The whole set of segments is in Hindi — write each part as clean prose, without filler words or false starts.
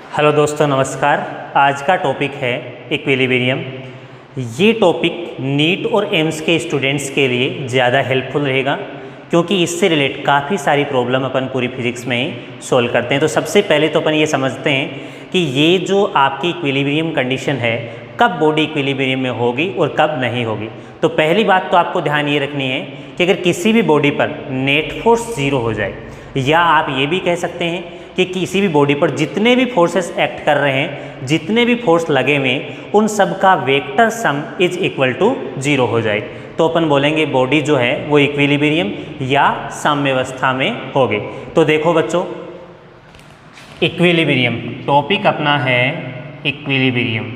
हेलो दोस्तों, नमस्कार। आज का टॉपिक है इक्विलिब्रियम। ये टॉपिक नीट और एम्स के स्टूडेंट्स के लिए ज़्यादा हेल्पफुल रहेगा क्योंकि इससे रिलेट काफ़ी सारी प्रॉब्लम अपन पूरी फिजिक्स में ही सॉल्व करते हैं। तो सबसे पहले तो अपन ये समझते हैं कि ये जो आपकी इक्विलिब्रियम कंडीशन है कब बॉडी इक्विलिब्रियम में होगी और कब नहीं होगी। तो पहली बात तो आपको ध्यान ये रखनी है कि अगर किसी भी बॉडी पर नेट फोर्स ज़ीरो हो जाए, या आप ये भी कह सकते हैं कि किसी भी बॉडी पर जितने भी फोर्सेस एक्ट कर रहे हैं, जितने भी फोर्स लगे हुए हैं, उन सब का vector sum is equal to zero हो जाए, तो अपन बोलेंगे बॉडी जो है वो इक्विलिब्रियम या साम्यावस्था में होगी। तो देखो बच्चों, इक्विलिब्रियम टॉपिक अपना है इक्विलिब्रियम।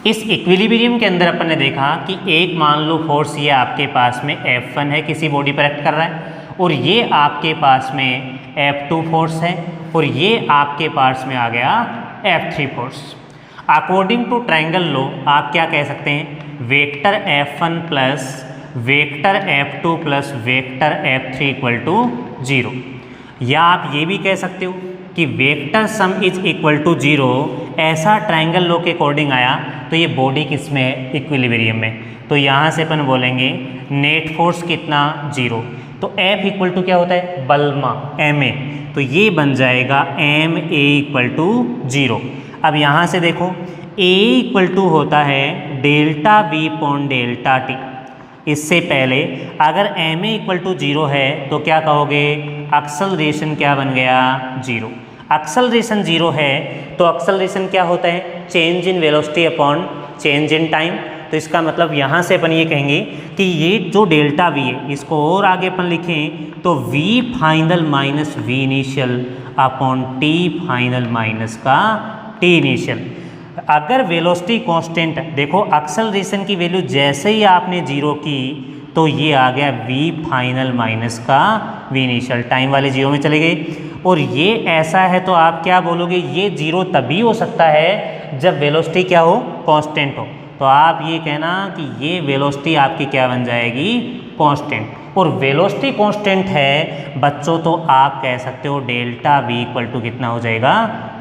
इस इक्विलिब्रियम के अंदर अपन ने देखा कि एक मान लो फोर्स ये आपके पास में F1 है, किसी बॉडी पर एक्ट कर रहा है, और ये आपके पास में F2 फोर्स है, और ये आपके पास में आ गया F3 force. According to triangle law आप क्या कह सकते हैं, vector F1 plus vector F2 plus vector F3 equal to zero. या आप ये भी कह सकते हो कि vector sum is equal to zero. ऐसा ट्रायंगल लॉ के अकॉर्डिंग आया तो ये बॉडी किस में है, इक्विलिब्रियम में। तो यहाँ से अपन बोलेंगे नेट फोर्स कितना, जीरो। तो F इक्वल टू क्या होता है, बल्मा ma, तो ये बन जाएगा ma इक्वल टू जीरो। अब यहाँ से देखो a इक्वल टू होता है delta v upon delta t। इससे पहले अगर ma इक्वल टू जीरो है तो क्या कहोगे, एक्सेलरेशन क्या बन गया, जीरो। एक्सेलरेशन जीरो है तो एक्सेलरेशन क्या होता है, change in velocity upon change in time. तो इसका मतलब यहाँ से अपन ये कहेंगे कि ये जो डेल्टा वी है, इसको और आगे अपन लिखें तो v final minus v initial upon t final minus का t इनिशियल। अगर वेलोसिटी कांस्टेंट, देखो एक्सेलरेशन की वैल्यू जैसे ही आपने जीरो की तो ये आ गया v फाइनल माइनस का v इनिशियल, टाइम वाले जीरो में चले गए। और ये ऐसा है तो आप क्या बोलोगे, ये जीरो तभी हो सकता है जब वेलोसिटी क्या हो, कांस्टेंट हो। तो आप ये कहना कि ये वेलोसिटी आपकी क्या बन जाएगी, कांस्टेंट। और वेलोसिटी कांस्टेंट है बच्चों तो आप कह सकते हो डेल्टा v इक्वल टू कितना हो जाएगा,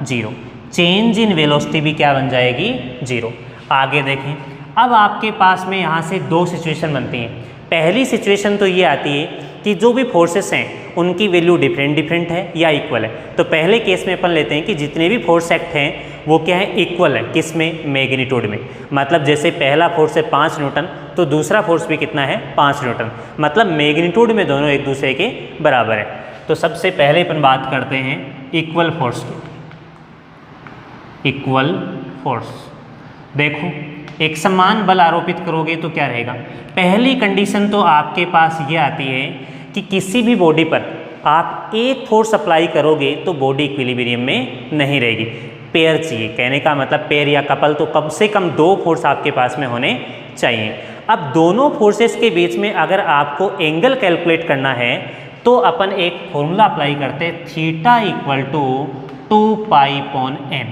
जीरो। चेंज इन वेलोसिटी भी क्या बन जाएगी, जीरो। आगे देखें, अब आपके पास में यहाँ से दो सिचुएशन बनती हैं। पहली सिचुएशन तो ये आती है कि जो भी फोर्सेस हैं उनकी वैल्यू डिफरेंट है या इक्वल है। तो पहले केस में अपन लेते हैं कि जितने भी फोर्स एक्ट हैं वो क्या है, इक्वल है, किस में, मैग्नीट्यूड में। मतलब जैसे पहला फोर्स है 5 न्यूटन तो दूसरा फोर्स भी कितना है, 5 न्यूटन। मतलब मैग्नीट्यूड में दोनों एक दूसरे के बराबर है। तो सबसे पहले अपन बात करते हैं इक्वल फोर्स की। इक्वल फोर्स, देखो एक समान बल आरोपित करोगे तो क्या रहेगा। पहली कंडीशन तो आपके पास ये आती है कि किसी भी बॉडी पर आप एक फोर्स अप्लाई करोगे तो बॉडी इक्विलिब्रियम में नहीं रहेगी। पेयर चाहिए, कहने का मतलब पेयर या कपल, तो कम से कम दो फोर्स आपके पास में होने चाहिए। अब दोनों फोर्सेस के बीच में अगर आपको एंगल कैलकुलेट करना है तो अपन एक फॉर्मूला अप्लाई करते हैं, theta equal to 2 pi upon n।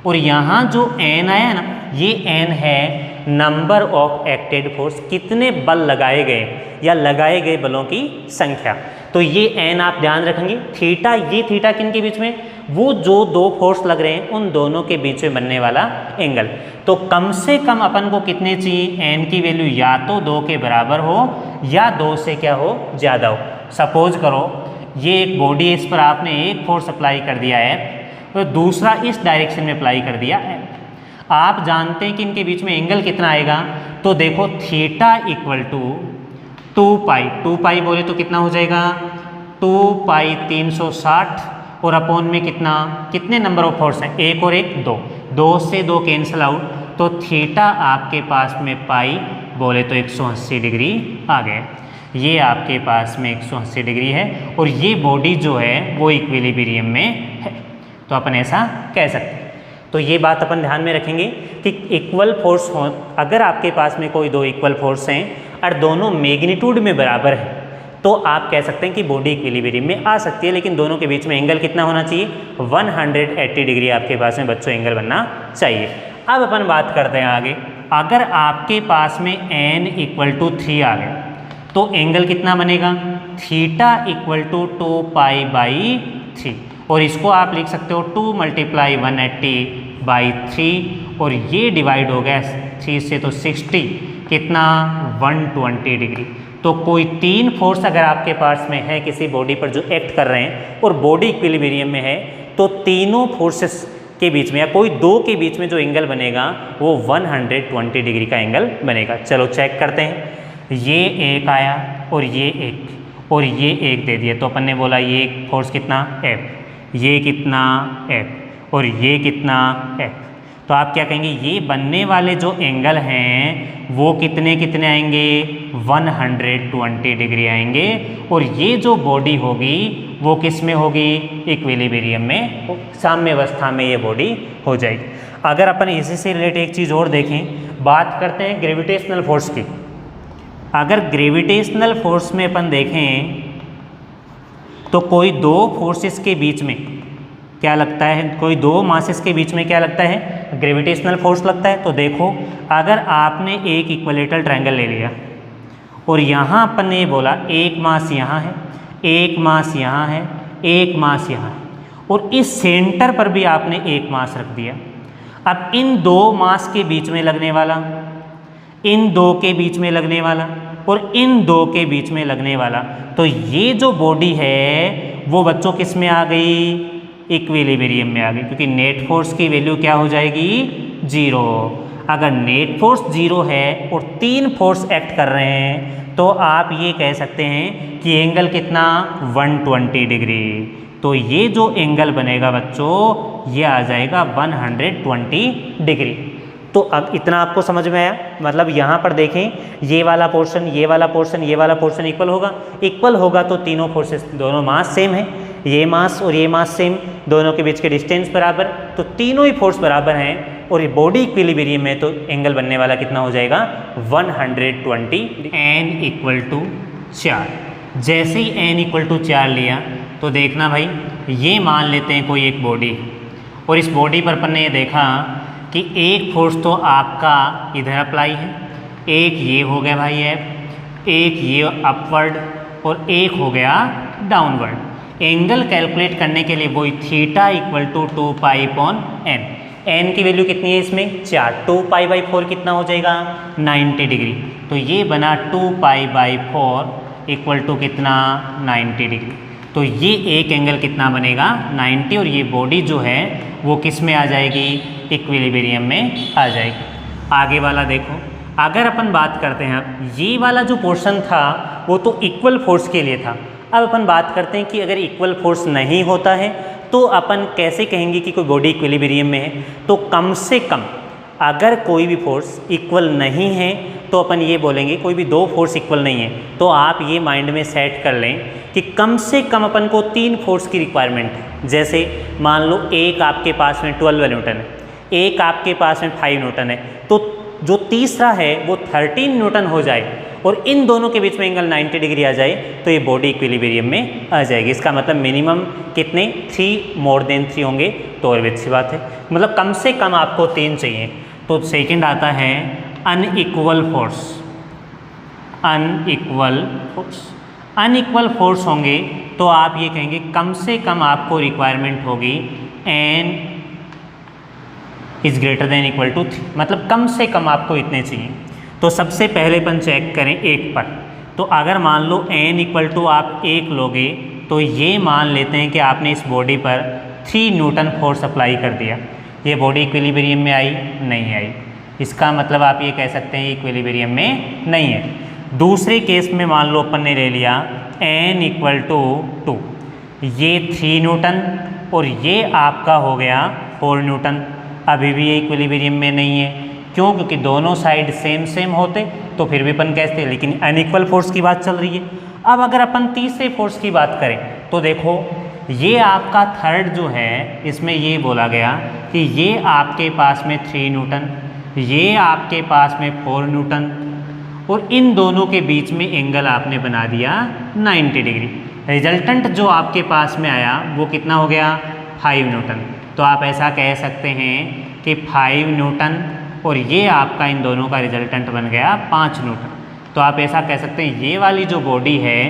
और यहाँ जो n आया ना, ये n है नंबर ऑफ एक्टेड फोर्स, कितने बल लगाए गए या लगाए गए बलों की संख्या। तो ये n आप ध्यान रखेंगे। थीटा, ये थीटा किन के बीच में, वो जो दो फोर्स लग रहे हैं उन दोनों के बीच में बनने वाला एंगल। तो कम से कम अपन को कितने चाहिए, n की वैल्यू या तो 2 के बराबर हो या 2 से क्या हो, ज़्यादा हो। सपोज करो ये एक बॉडी है, इस पर आपने एक फोर्स अप्लाई कर दिया है तो दूसरा इस डायरेक्शन में अप्लाई कर दिया है। आप जानते हैं कि इनके बीच में एंगल कितना आएगा, तो देखो थीटा इक्वल टू 2 पाई बोले तो कितना हो जाएगा, 2 पाई 360, और अपॉन में कितना, कितने नंबर ऑफ फोर्स हैं, एक और एक, 2 से 2 कैंसिल आउट, तो थीटा आपके पास में पाई बोले तो 180 डिग्री आ गया। ये आपके पास में 180 डिग्री है और ये बॉडी जो है वो इक्विलिब्रियम में है। तो अपन ऐसा कह सकते हैं। तो ये बात अपन ध्यान में रखेंगे कि इक्वल फोर्स हो, अगर आपके पास में कोई दो इक्वल फोर्स हैं और दोनों मैग्नीट्यूड में बराबर है तो आप कह सकते हैं कि बॉडी इक्विलिब्रियम में आ सकती है। लेकिन दोनों के बीच में एंगल कितना होना चाहिए, 180 डिग्री आपके पास में बच्चों एंगल बनना चाहिए। अब अपन बात करते हैं आगे, अगर आपके पास में n इक्वल टू 3 आ गया तो एंगल कितना बनेगा, थीटा इक्वल टू 2π/3 और इसको आप लिख सकते हो 2 × 180/3 और ये डिवाइड हो गया 3 से तो 60 कितना 120 डिग्री। तो कोई तीन फोर्स अगर आपके पास में है किसी बॉडी पर जो एक्ट कर रहे हैं और बॉडी इक्विलिब्रियम में है तो तीनों फोर्सेस के बीच में या कोई दो के बीच में जो एंगल बनेगा वो 120 डिग्री का एंगल बनेगा। चलो चेक करते हैं। ये एक आया और ये एक दे दिया तो अपन ने बोला ये फोर्स कितना F, ये कितना F और ये कितना F। तो आप क्या कहेंगे ये बनने वाले जो एंगल हैं वो कितने कितने आएंगे 120 डिग्री आएंगे और ये जो बॉडी होगी वो किस में होगी इक्विलिब्रियम में, साम्य अवस्था में ये बॉडी हो जाएगी। अगर अपन इसी से रिलेटेड एक चीज़ और देखें, बात करते हैं ग्रेविटेशनल फोर्स की। अगर ग्रेविटेशनल फोर्स में अपन देखें तो कोई दो फोर्सेस के बीच में क्या लगता है, कोई दो मासेस के बीच में क्या लगता है ग्रेविटेशनल फोर्स लगता है। तो देखो अगर आपने एक इक्विलेटरल ट्रायंगल ले लिया और यहाँ अपन ने बोला एक मास यहाँ है, एक मास यहाँ है, एक मास यहाँ है और इस सेंटर पर भी आपने एक मास रख दिया। अब इन दो मास के बीच में लगने वाला, इन दो के बीच में लगने वाला और इन दो के बीच में लगने वाला, तो ये जो बॉडी है वो बच्चों किस में आ गई इक्विलिब्रियम में आ गई, क्योंकि नेट फोर्स की वैल्यू क्या हो जाएगी 0। अगर नेट फोर्स 0 है और तीन फोर्स एक्ट कर रहे हैं तो आप ये कह सकते हैं कि एंगल कितना 120 डिग्री। तो ये जो एंगल बनेगा बच्चों ये आ जाएगा 120 डिग्री। तो अब इतना आपको समझ में आया। मतलब यहाँ पर देखें ये वाला पोर्शन, ये वाला पोर्शन, ये वाला पोर्शन इक्वल होगा तो तीनों फोर्सेस, दोनों मास सेम है, ये मास और ये मास सेम, दोनों के बीच के डिस्टेंस बराबर, तो तीनों ही फोर्स बराबर हैं और ये बॉडी इक्विलिब्रियम में तो एंगल बनने वाला कितना हो जाएगा 120। n = 4। जैसे ही n = 4 लिया तो देखना भाई ये मान लेते हैं कोई एक बॉडी और इस बॉडी पर अपन ने ये देखा कि एक फोर्स तो आपका इधर अप्लाई है, एक ये हो गया भाई F, एक ये अपवर्ड और एक हो गया डाउनवर्ड। एंगल कैलकुलेट करने के लिए वही थीटा = 2π/n। n की वैल्यू कितनी है इसमें 4, 2π/4 कितना हो जाएगा 90 डिग्री। तो ये बना 2π/4 = कितना 90 डिग्री। तो ये एक एंगल कितना बनेगा 90 और ये बॉडी जो है वो किस में आ जाएगी इक्विलिब्रियम में आ जाएगी। आगे वाला देखो, अगर अपन बात करते हैं ये वाला जो पोर्शन था वो तो इक्वल फोर्स के लिए था। अब अपन बात करते हैं कि अगर इक्वल फोर्स नहीं होता है तो अपन कैसे कहेंगे कि कोई बॉडी इक्विलिब्रियम में है। तो कम से कम अगर कोई भी फोर्स इक्वल नहीं है तो अपन ये बोलेंगे कोई भी दो फोर्स इक्वल नहीं है, तो आप ये माइंड में सेट कर लें कि कम से कम अपन को 3 फोर्स की रिक्वायरमेंट है। जैसे मान लो एक आपके पास में 12 न्यूटन है, एक आपके पास में 5 न्यूटन है, तो जो तीसरा है वो 13 न्यूटन हो जाए और इन दोनों के बीच में एंगल 90 डिग्री आ जाए तो ये बॉडी इक्विलिब्रियम में आ जाएगी। इसका मतलब मिनिमम कितने 3 मोर देन 3 होंगे तो और भी अच्छी बात है। मतलब कम से कम आपको 3 चाहिए। तो सेकंड आता है अनइक्वल फोर्स। अनइक्वल फोर्स होंगे तो आप ये कहेंगे कम से कम आपको रिक्वायरमेंट होगी n > 3, मतलब कम से कम आपको इतने चाहिए। तो सबसे पहले अपन चेक करें एक पर। तो अगर मान लो n = आप 1 लोगे तो ये मान लेते हैं कि आपने इस बॉडी पर 3 न्यूटन फोर्स अप्लाई कर दिया, ये बॉडी इक्विलिब्रियम में आई नहीं आई। इसका मतलब आप ये कह सकते हैं इक्विलिब्रियम में नहीं है। दूसरे केस में मान लो अपन ने ले लिया n = 2, ये 3 न्यूटन और ये आपका हो गया 4 न्यूटन, अभी भी ये इक्विलिब्रियम में नहीं है। क्यों? क्योंकि दोनों साइड सेम होते तो फिर भी अपन कहते, लेकिन अनइक्वल फोर्स की बात चल रही है। अब अगर अपन तीसरे फोर्स की बात करें तो देखो ये आपका थर्ड जो है इसमें ये बोला गया कि ये आपके पास में 3 न्यूटन, ये आपके पास में 4 न्यूटन और इन दोनों के बीच में एंगल आपने बना दिया 90 डिग्री। रिजल्टेंट जो आपके पास में आया वो कितना हो गया 5 न्यूटन। तो आप ऐसा कह सकते हैं कि 5 न्यूटन और ये आपका इन दोनों का रिजल्टेंट बन गया 5 न्यूटन। तो आप ऐसा कह सकते हैं ये वाली जो बॉडी है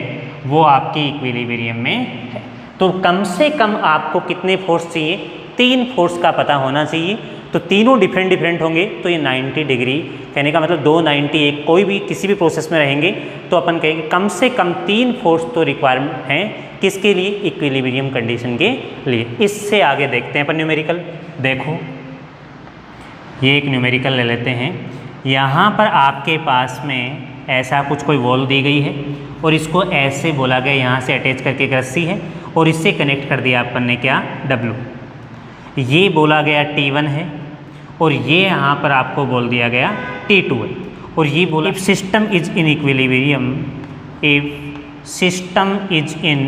वो आपकी इक्विलिब्रियम में है। तो कम से कम आपको कितने फोर्स चाहिए, 3 फोर्स का पता होना चाहिए। तो तीनों डिफरेंट डिफरेंट होंगे तो ये 90 डिग्री, कहने का मतलब 290, एक कोई भी किसी भी प्रोसेस में रहेंगे तो अपन कहेंगे कम से कम 3 फोर्स तो रिक्वायरमेंट हैं किसके लिए, इक्विलिब्रियम कंडीशन के लिए। इससे आगे देखते हैं अपन न्यूमेरिकल। देखो ये एक न्यूमेरिकल ले लेते हैं। यहाँ पर आपके पास में ऐसा कुछ कोई वॉल दी गई है और इसको ऐसे बोला गया, यहाँ से अटैच करके एक रस्सी है और इससे कनेक्ट कर दिया अपन ने क्या, W। ये बोला गया T1 है और ये यहाँ पर आपको बोल दिया गया T2 है। और ये बोला if system is in equilibrium, if system is in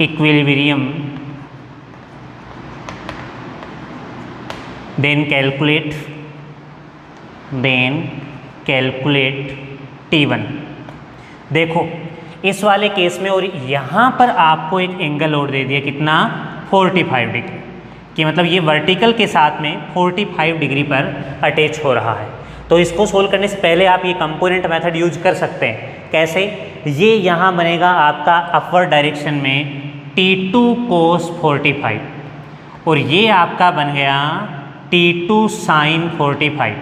equilibrium then calculate T1। देखो इस वाले केस में, और यहाँ पर आपको एक एंगल और दे दिया कितना, 45 डिग्री, कि मतलब ये वर्टिकल के साथ में 45 डिग्री पर अटैच हो रहा है। तो इसको सोल्व करने से पहले आप ये कंपोनेंट मेथड यूज कर सकते हैं। कैसे, ये यहाँ बनेगा आपका अपवर्ड डायरेक्शन में T2 cos 45 और ये आपका बन गया T2 sin 45।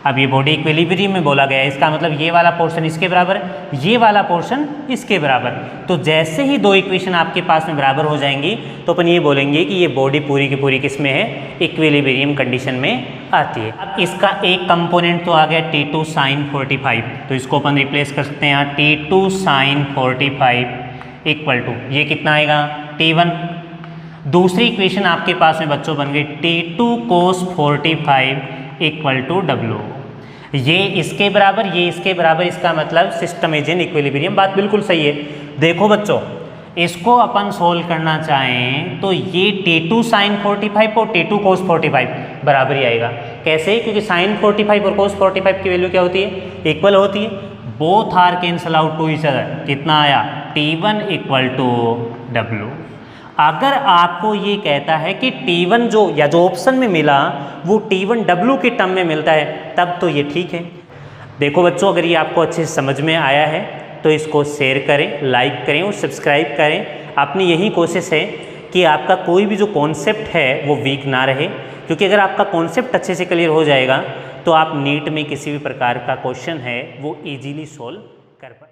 अब ये बॉडी इक्विलिब्रियम में बोला गया है, इसका मतलब ये वाला पोर्शन इसके बराबर है, ये वाला पोर्शन इसके बराबर। तो जैसे ही दो इक्वेशन आपके पास में बराबर हो जाएंगी तो अपन ये बोलेंगे कि ये बॉडी पूरी की पूरी किस में है, इक्विलिब्रियम कंडीशन में आती है। अब इसका एक कंपोनेंट तो आ गया T2 sin 45, तो इसको अपन रिप्लेस कर सकते हैं यहाँ T2 sin 45 इक्वल टू ये कितना आएगा, T1। दूसरी इक्वेशन आपके पास में बच्चों बन गई T2 cos 45 equal to W। ये इसके बराबर, ये इसके बराबर, इसका मतलब सिस्टम इज इन इक्विलिब्रियम। बात बिल्कुल सही है। देखो बच्चों, इसको अपन सोल्व करना चाहें तो ये T2 sin 45 और T2 cos 45 बराबर ही आएगा। कैसे, क्योंकि sin 45 और cos 45 की वैल्यू क्या होती है, इक्वल होती है। Both are cancel out to each other. कितना आया, T1 इक्वल टू W। अगर आपको ये कहता है कि T1 जो या जो ऑप्शन में मिला वो T1 W के टर्म में मिलता है, तब तो ये ठीक है। देखो बच्चों, अगर ये आपको अच्छे से समझ में आया है तो इसको शेयर करें, लाइक करें और सब्सक्राइब करें। अपनी यही कोशिश है कि आपका कोई भी जो कॉन्सेप्ट है वो वीक ना रहे, क्योंकि अगर आपका कॉन्सेप्ट अच्छे से क्लियर हो जाएगा तो आप नीट में किसी भी प्रकार का क्वेश्चन है वो ईजीली सॉल्व कर पाए।